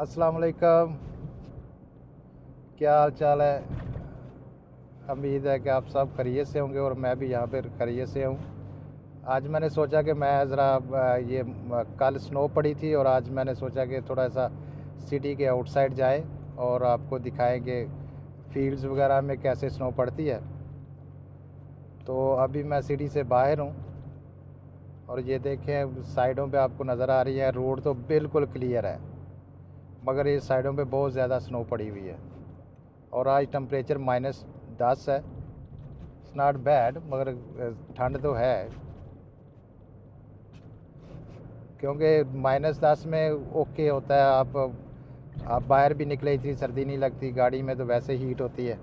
अस्सलाम वालेकुम। क्या हाल चाल है? उम्मीद है कि आप सब खैरियत से होंगे और मैं भी यहाँ पर खैरियत से हूँ। आज मैंने सोचा कि मैं ज़रा कल स्नो पड़ी थी और आज मैंने सोचा कि थोड़ा सा सिटी के आउटसाइड जाए और आपको दिखाएंगे फील्ड्स वगैरह में कैसे स्नो पड़ती है। तो अभी मैं सिटी से बाहर हूँ और ये देखें साइडों पे आपको नज़र आ रही है, रोड तो बिल्कुल क्लियर है, मगर ये साइडों पे बहुत ज़्यादा स्नो पड़ी हुई है। और आज टेम्परेचर -10 है। इट्स नॉट बैड, मगर ठंड तो है, क्योंकि -10 में ओके होता है। आप बाहर भी निकले इतनी सर्दी नहीं लगती, गाड़ी में तो वैसे हीट होती है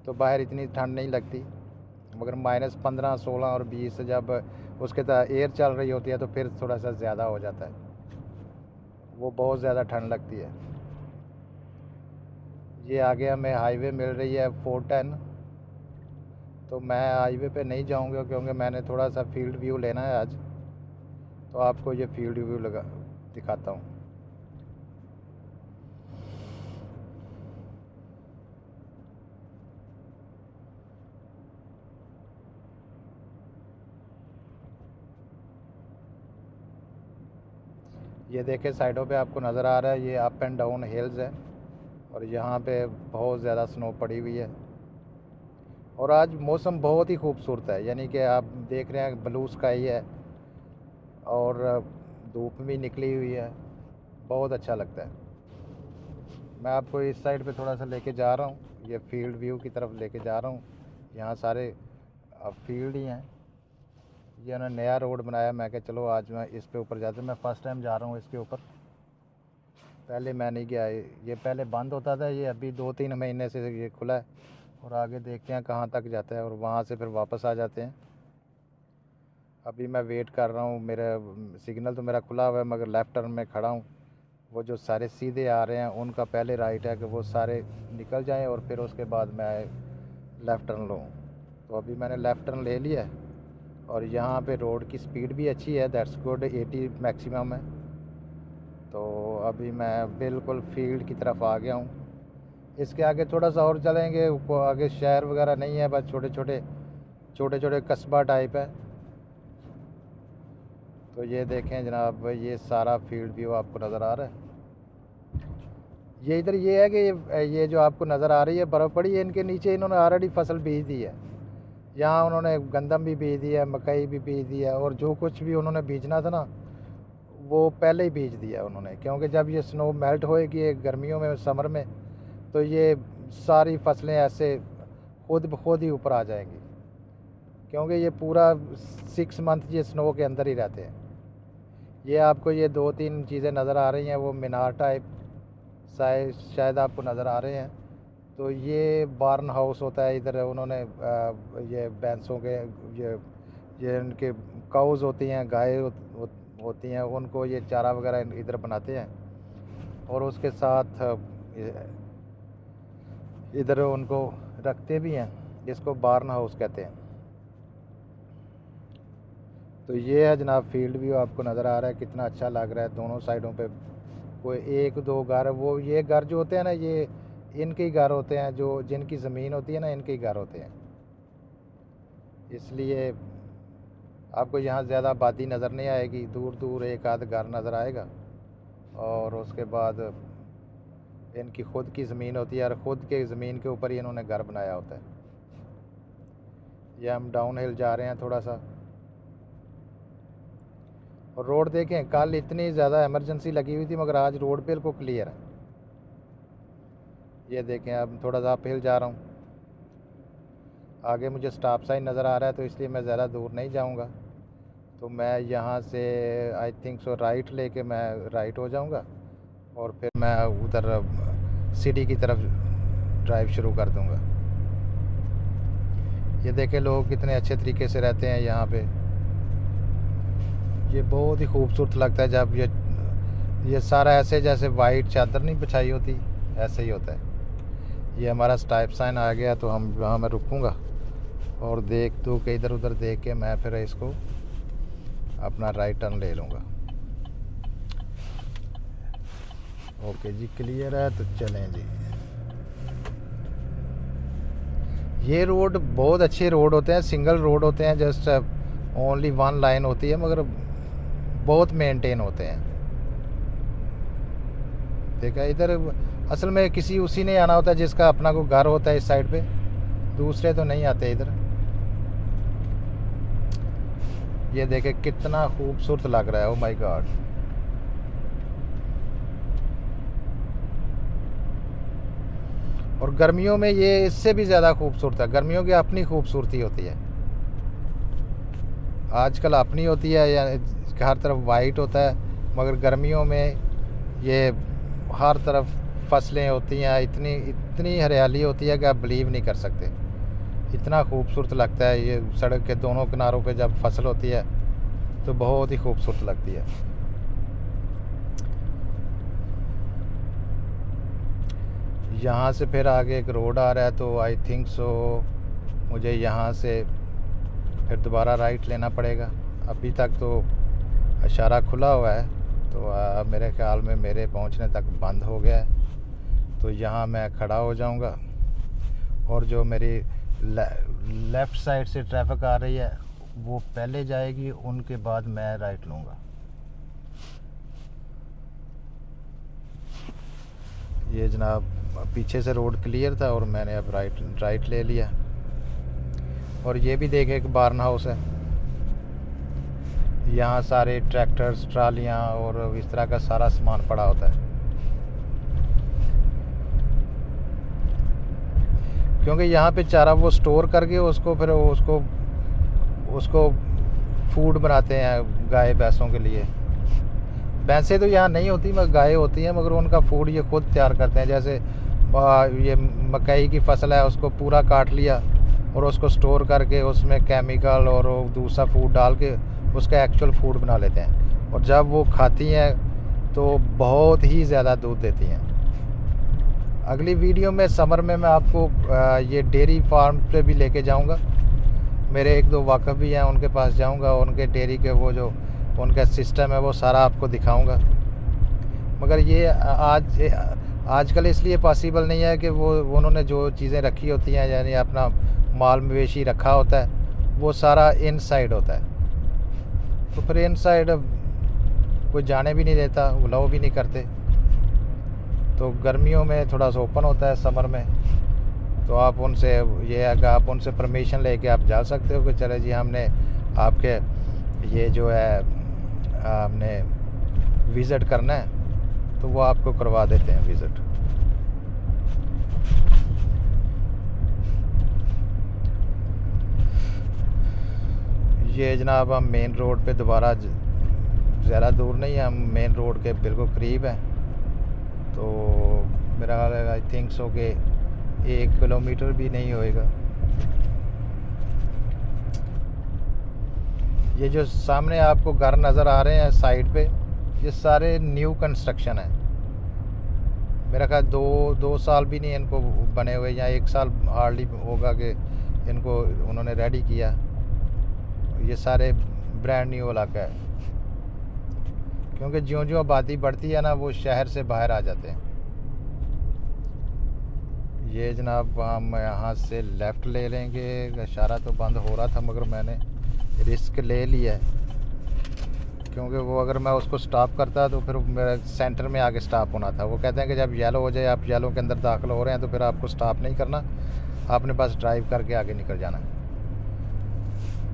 तो बाहर इतनी ठंड नहीं लगती। मगर -15, 16 और 20 जब उसके तहत एयर चल रही होती है तो फिर थोड़ा सा ज़्यादा हो जाता है, वो बहुत ज़्यादा ठंड लगती है। ये आगे हमें हाईवे मिल रही है 410, तो मैं हाईवे पे नहीं जाऊंगा क्योंकि मैंने थोड़ा सा फील्ड व्यू लेना है आज। तो आपको ये फील्ड व्यू लगा दिखाता हूँ। ये देखे साइडों पे आपको नज़र आ रहा है, ये अप एंड डाउन हिल्स है और यहाँ पे बहुत ज़्यादा स्नो पड़ी हुई है। और आज मौसम बहुत ही खूबसूरत है, यानी कि आप देख रहे हैं ब्लू स्काई है और धूप भी निकली हुई है, बहुत अच्छा लगता है। मैं आपको इस साइड पे थोड़ा सा लेके जा रहा हूँ, ये फील्ड व्यू की तरफ लेके जा रहा हूँ। यहाँ सारे फील्ड ही हैं। ये उन्होंने नया रोड बनाया, मैं कहा चलो आज मैं इस पे ऊपर जाते। मैं फ़र्स्ट टाइम जा रहा हूँ इसके ऊपर, पहले मैं नहीं गया। ये पहले बंद होता था, ये अभी 2-3 महीने से ये खुला है और आगे देखते हैं कहाँ तक जाता है और वहाँ से फिर वापस आ जाते हैं। अभी मैं वेट कर रहा हूँ, मेरा सिग्नल तो मेरा खुला हुआ है मगर लेफ़्ट टर्न में खड़ा हूँ। वो जो सारे सीधे आ रहे हैं उनका पहले राइट है कि वो सारे निकल जाएं और फिर उसके बाद मैं लेफ़्ट टर्न लूँ। तो अभी मैंने लेफ़्ट टर्न ले लिया है और यहाँ पे रोड की स्पीड भी अच्छी है, दैट्स गुड, 80 मैक्सिमम है। तो अभी मैं बिल्कुल फील्ड की तरफ आ गया हूँ। इसके आगे थोड़ा सा और चलेंगे, आगे शहर वगैरह नहीं है, बस छोटे छोटे कस्बा टाइप है। तो ये देखें जनाब, ये सारा फील्ड व्यू आपको नज़र आ रहा है। ये इधर ये है कि ये जो आपको नज़र आ रही है बर्फ़ पड़ी है, इनके नीचे इन्होंने ऑलरेडी फसल बीज दी है। यहाँ उन्होंने गंदम भी बीज दी है, मकई भी बीज दी है और जो कुछ भी उन्होंने बीजना था ना वो पहले ही बीज दिया उन्होंने, क्योंकि जब ये स्नो मेल्ट होएगी गर्मियों में, समर में, तो ये सारी फसलें ऐसे खुद ब खुद ही ऊपर आ जाएंगी, क्योंकि ये पूरा 6 मंथ ये स्नो के अंदर ही रहते हैं। ये आपको ये 2-3 चीज़ें नज़र आ रही हैं, वो मीनार टाइप शायद आपको नज़र आ रहे हैं। तो ये बार्न हाउस होता है इधर, उन्होंने ये भैंसों के ये इनके काउज़ होती हैं, गाय होती हैं, उनको ये चारा वगैरह इधर बनाते हैं और उसके साथ इधर उनको रखते भी हैं, जिसको बार्न हाउस कहते हैं। तो ये है जनाब फील्ड व्यू, आपको नज़र आ रहा है कितना अच्छा लग रहा है। दोनों साइडों पे कोई 1-2 घर, वो ये घर जो होते हैं ना, ये इनके ही घर होते हैं, जो जिनकी ज़मीन होती है ना, इनके ही घर होते हैं। इसलिए आपको यहाँ ज़्यादा आबादी नज़र नहीं आएगी, दूर दूर एक आध घर नज़र आएगा और उसके बाद इनकी ख़ुद की ज़मीन होती है और ख़ुद के ज़मीन के ऊपर ही इन्होंने घर बनाया होता है। ये हम डाउन हिल जा रहे हैं थोड़ा सा, और रोड देखें, कल इतनी ज़्यादा इमरजेंसी लगी हुई थी मगर आज रोड बिल्कुल क्लियर है। ये देखें, अब थोड़ा सा अप हिल जा रहा हूँ, आगे मुझे स्टॉप साइन नज़र आ रहा है तो इसलिए मैं ज़्यादा दूर नहीं जाऊँगा। तो मैं यहाँ से आई थिंक सो राइट लेके मैं राइट हो जाऊँगा और फिर मैं उधर सिटी की तरफ ड्राइव शुरू कर दूँगा। ये देखें लोग कितने अच्छे तरीके से रहते हैं यहाँ पे। ये बहुत ही खूबसूरत लगता है जब ये सारा ऐसे जैसे वाइट चादर नहीं बिछाई होती, ऐसे ही होता है। ये हमारा स्टॉप साइन आ गया तो हम वहाँ मैं रुकूँगा और देख दो के इधर उधर देख के मैं फिर इसको अपना राइट टर्न ले लूँगा। ओके जी, क्लियर है तो चलें जी। ये रोड बहुत अच्छे रोड होते हैं, सिंगल रोड होते हैं, जस्ट ओनली वन लाइन होती है, मगर बहुत मेंटेन होते हैं। देखा इधर असल में किसी उसी ने आना होता है जिसका अपना को घर होता है इस साइड पे, दूसरे तो नहीं आते इधर। ये देखे कितना खूबसूरत लग रहा है, ओ माय गॉड। और गर्मियों में ये इससे भी ज़्यादा खूबसूरत है। गर्मियों की अपनी खूबसूरती होती है, आजकल अपनी होती है, या हर तरफ वाइट होता है, मगर गर्मियों में ये हर तरफ फसलें होती हैं, इतनी इतनी हरियाली होती है कि आप बिलीव नहीं कर सकते। इतना खूबसूरत लगता है। ये सड़क के दोनों किनारों पे जब फसल होती है तो बहुत ही खूबसूरत लगती है। यहाँ से फिर आगे एक रोड आ रहा है, तो आई थिंक सो मुझे यहाँ से फिर दोबारा राइट लेना पड़ेगा। अभी तक तो इशारा खुला हुआ है, तो मेरे ख्याल में मेरे पहुँचने तक बंद हो गया है। तो यहाँ मैं खड़ा हो जाऊँगा, और जो मेरी लेफ़्ट साइड से ट्रैफिक आ रही है वो पहले जाएगी, उनके बाद मैं राइट लूँगा। ये जनाब पीछे से रोड क्लियर था और मैंने अब राइट ले लिया। और ये भी देखे एक बार्न हाउस है, यहाँ सारे ट्रैक्टर्स, ट्रालियाँ और इस तरह का सारा सामान पड़ा होता है। क्योंकि यहाँ पे चारा वो स्टोर करके उसको फिर उसको फूड बनाते हैं गाय भैंसों के लिए। भैंसें तो यहाँ नहीं होती मगर गायें होती हैं, मगर उनका फूड ये खुद तैयार करते हैं। जैसे ये मकई की फसल है, उसको पूरा काट लिया और उसको स्टोर करके उसमें केमिकल और दूसरा फूड डाल के उसका एक्चुअल फूड बना लेते हैं। और जब वो खाती हैं तो बहुत ही ज़्यादा दूध देती हैं। अगली वीडियो में समर में मैं आपको ये डेयरी फार्म पे भी लेके जाऊंगा। मेरे एक दो वाकफ़ भी हैं, उनके पास जाऊंगा, उनके डेयरी के वो जो उनका सिस्टम है वो सारा आपको दिखाऊंगा। मगर ये आजकल इसलिए पॉसिबल नहीं है कि वो उन्होंने जो चीज़ें रखी होती हैं, यानी अपना माल मवेशी रखा होता है, वो सारा इनसाइड होता है। तो फिर इनसाइड कोई जाने भी नहीं देता, अलाउ भी नहीं करते। तो गर्मियों में थोड़ा सा ओपन होता है, समर में तो आप उनसे ये अगर आप उनसे परमिशन लेके आप जा सकते हो कि चले जी हमने आपके ये जो है हमने विज़िट करना है, तो वो आपको करवा देते हैं विज़िट। ये जनाब हम मेन रोड पे दोबारा, ज़्यादा दूर नहीं है, हम मेन रोड के बिल्कुल करीब हैं। तो मेरा ख्याल है आई थिंक सो कि 1 किलोमीटर भी नहीं होएगा। ये जो सामने आपको घर नज़र आ रहे हैं साइड पे, ये सारे न्यू कंस्ट्रक्शन है। मेरा ख्याल दो साल भी नहीं इनको बने हुए, या 1 साल हार्डली होगा कि इनको उन्होंने रेडी किया। ये सारे ब्रांड न्यू इलाका है, क्योंकि ज्यों आबादी बढ़ती है ना, वो शहर से बाहर आ जाते हैं। ये जनाब हम यहाँ से लेफ़्ट ले लेंगे। इशारा तो बंद हो रहा था मगर मैंने रिस्क ले लिया है, क्योंकि वो अगर मैं उसको स्टॉप करता तो फिर मेरा सेंटर में आगे स्टॉप होना था। वो कहते हैं कि जब येलो हो जाए, आप येलो के अंदर दाखिल हो रहे हैं, तो फिर आपको स्टॉप नहीं करना, आपने बस ड्राइव करके आगे निकल जाना।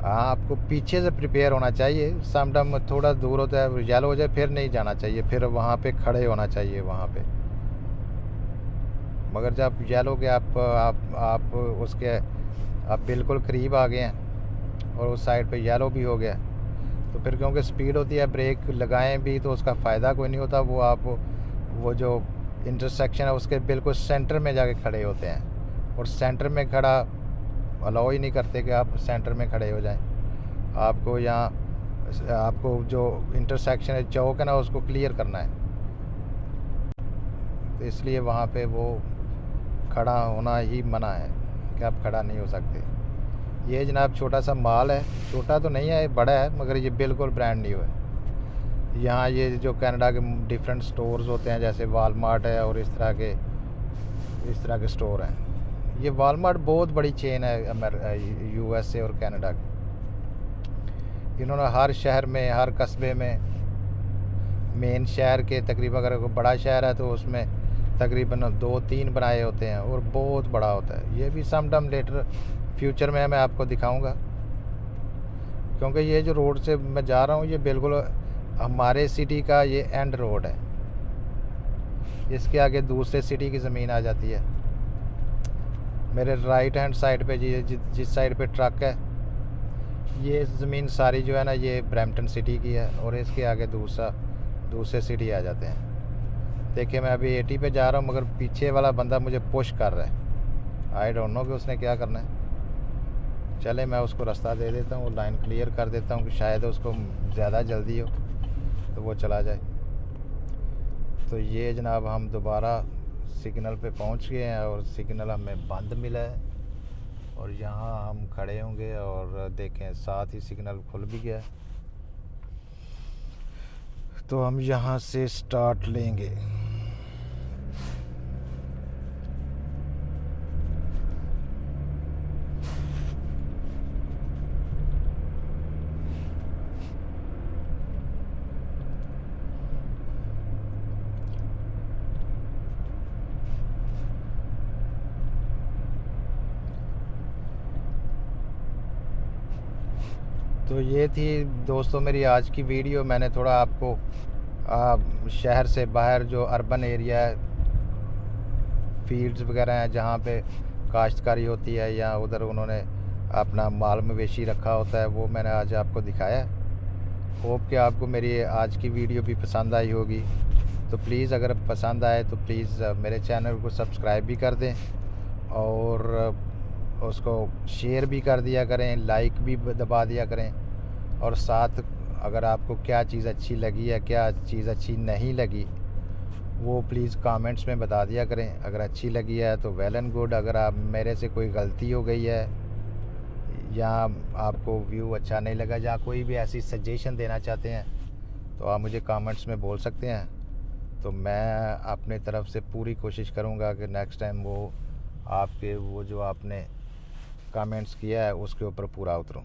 हाँ, आपको पीछे से प्रिपेयर होना चाहिए। समटाइम थोड़ा दूर होता है, येलो हो जाए फिर नहीं जाना चाहिए, फिर वहाँ पे खड़े होना चाहिए वहाँ पे। मगर जब येलो के आप उसके आप बिल्कुल करीब आ गए हैं और उस साइड पे येलो भी हो गया, तो फिर क्योंकि स्पीड होती है, ब्रेक लगाएं भी तो उसका फ़ायदा कोई नहीं होता। वो आप वो जो इंटरसेक्शन है उसके बिल्कुल सेंटर में जाके खड़े होते हैं, और सेंटर में खड़ा अलाउ ही नहीं करते कि आप सेंटर में खड़े हो जाएं। आपको यहाँ आपको जो इंटरसेक्शन है, चौक है ना, उसको क्लियर करना है। तो इसलिए वहाँ पे वो खड़ा होना ही मना है कि आप खड़ा नहीं हो सकते। ये जनाब छोटा सा मॉल है, छोटा तो नहीं है, बड़ा है, मगर ये बिल्कुल ब्रांड न्यू है। यहाँ ये जो कनाडा के डिफरेंट स्टोर्स होते हैं, जैसे वालमार्ट है और इस तरह के स्टोर हैं। ये वालमार्ट बहुत बड़ी चेन है यूएसए और कनाडा की। इन्होंने हर शहर में, हर कस्बे में, मेन शहर के तकरीबन, अगर कोई बड़ा शहर है तो उसमें तकरीबन 2-3 बनाए होते हैं और बहुत बड़ा होता है। ये भी सम टाइम लेटर फ्यूचर में मैं आपको दिखाऊंगा, क्योंकि ये जो रोड से मैं जा रहा हूँ ये बिल्कुल हमारे सिटी का ये एंड रोड है। इसके आगे दूसरे सिटी की ज़मीन आ जाती है। मेरे राइट हैंड साइड पे जिस साइड पे ट्रक है, ये ज़मीन सारी जो है ना, ये ब्रैम्पटन सिटी की है, और इसके आगे दूसरे सिटी आ जाते हैं। देखिए, मैं अभी 80 पे जा रहा हूँ, मगर पीछे वाला बंदा मुझे पुश कर रहा है। आई डोंट नो कि उसने क्या करना है। चले, मैं उसको रास्ता दे देता हूँ, लाइन क्लियर कर देता हूँ कि शायद उसको ज़्यादा जल्दी हो तो वो चला जाए। तो ये जनाब, हम दोबारा सिग्नल पे पहुँच गए हैं और सिग्नल हमें बंद मिला है, और यहाँ हम खड़े होंगे और देखें साथ ही सिग्नल खुल भी गया है। तो हम यहाँ से स्टार्ट लेंगे। तो ये थी दोस्तों मेरी आज की वीडियो। मैंने थोड़ा आपको शहर से बाहर जो अर्बन एरिया है, फील्ड्स वगैरह हैं जहाँ पे काश्तकारी होती है, या उधर उन्होंने अपना माल मवेशी रखा होता है, वो मैंने आज आपको दिखाया। होप कि आपको मेरी आज की वीडियो भी पसंद आई होगी। तो प्लीज़, अगर पसंद आए तो प्लीज़ मेरे चैनल को सब्सक्राइब भी कर दें, और उसको शेयर भी कर दिया करें, लाइक भी दबा दिया करें। और साथ, अगर आपको क्या चीज़ अच्छी लगी है, क्या चीज़ अच्छी नहीं लगी, वो प्लीज़ कमेंट्स में बता दिया करें। अगर अच्छी लगी है तो वेल एंड गुड। अगर आप मेरे से कोई गलती हो गई है, या आपको व्यू अच्छा नहीं लगा, या कोई भी ऐसी सजेशन देना चाहते हैं, तो आप मुझे कमेंट्स में बोल सकते हैं। तो मैं अपने तरफ से पूरी कोशिश करूँगा कि नेक्स्ट टाइम वो आपके वो जो आपने कमेंट्स किया है उसके ऊपर पूरा उतरूँ।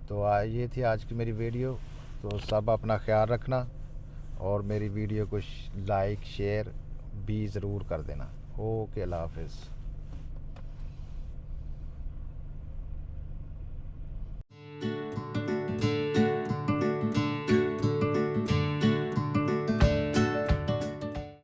तो ये थी आज की मेरी वीडियो। तो सब अपना ख्याल रखना, और मेरी वीडियो को लाइक शेयर भी ज़रूर कर देना। ओके, अल्लाह हाफिज़।